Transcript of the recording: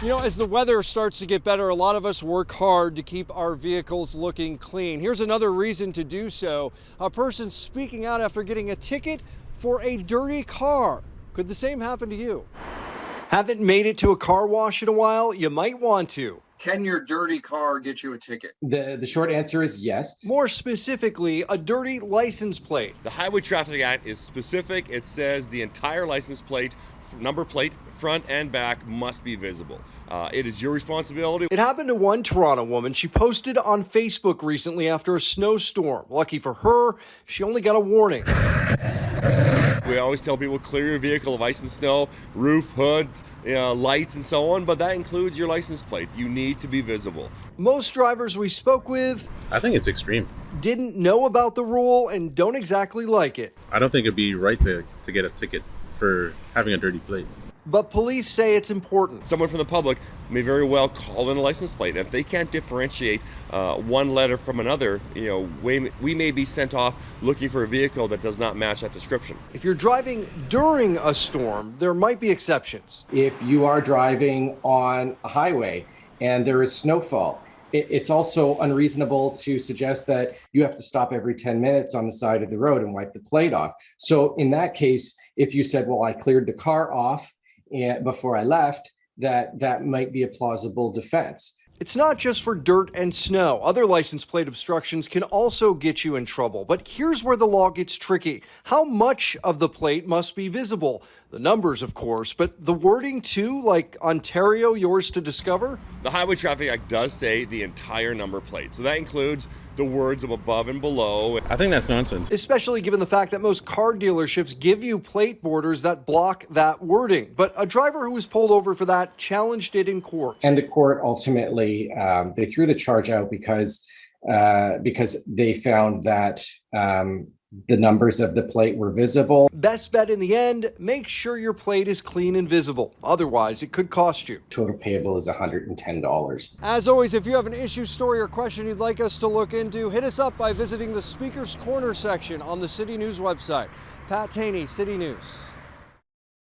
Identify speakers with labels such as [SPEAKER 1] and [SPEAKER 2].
[SPEAKER 1] You know, as the weather starts to get better, a lot of us work hard to keep our vehicles looking clean. Here's another reason to do so. A person speaking out after getting a ticket for a dirty car. Could the same happen to you? Haven't made it to a car wash in a while? You might want to.
[SPEAKER 2] Can your dirty car get you a ticket?
[SPEAKER 3] The short answer is yes.
[SPEAKER 1] More specifically, a dirty license plate.
[SPEAKER 4] The Highway Traffic Act is specific. It says the entire license plate, number plate, front and back must be visible. It is your responsibility.
[SPEAKER 1] It happened to one Toronto woman. She posted on Facebook recently after a snowstorm. Lucky for her, she only got a warning.
[SPEAKER 4] We always tell people clear your vehicle of ice and snow, roof, hood, lights and so on, but that includes your license plate. You need to be visible.
[SPEAKER 1] Most drivers we spoke with,
[SPEAKER 5] I think it's extreme.
[SPEAKER 1] Didn't know about the rule and don't exactly like it.
[SPEAKER 5] I don't think it'd be right to get a ticket for having a dirty plate.
[SPEAKER 1] But police say it's important.
[SPEAKER 4] Someone from the public may very well call in a license plate. And if they can't differentiate one letter from another, we may be sent off looking for a vehicle that does not match that description.
[SPEAKER 1] If you're driving during a storm, there might be exceptions.
[SPEAKER 3] If you are driving on a highway and there is snowfall, it's also unreasonable to suggest that you have to stop every 10 minutes on the side of the road and wipe the plate off. So in that case, if you said, well, I cleared the car off before I left, that might be a plausible defense.
[SPEAKER 1] It's not just for dirt and snow. Other license plate obstructions can also get you in trouble. But here's where the law gets tricky. How much of the plate must be visible? The numbers, of course, but the wording too, like Ontario, yours to discover?
[SPEAKER 4] The Highway Traffic Act does say the entire number plate. So that includes the words of above and below.
[SPEAKER 5] I think that's nonsense.
[SPEAKER 1] Especially given the fact that most car dealerships give you plate borders that block that wording. But a driver who was pulled over for that challenged it in court.
[SPEAKER 3] And the court ultimately, they threw the charge out because they found that the numbers of the plate were visible.
[SPEAKER 1] Best bet in the end, make sure your plate is clean and visible. Otherwise, it could cost you.
[SPEAKER 3] Total payable is $110.
[SPEAKER 1] As always, if you have an issue, story, or question you'd like us to look into, hit us up by visiting the Speaker's Corner section on the City News website. Pat Taney, City News.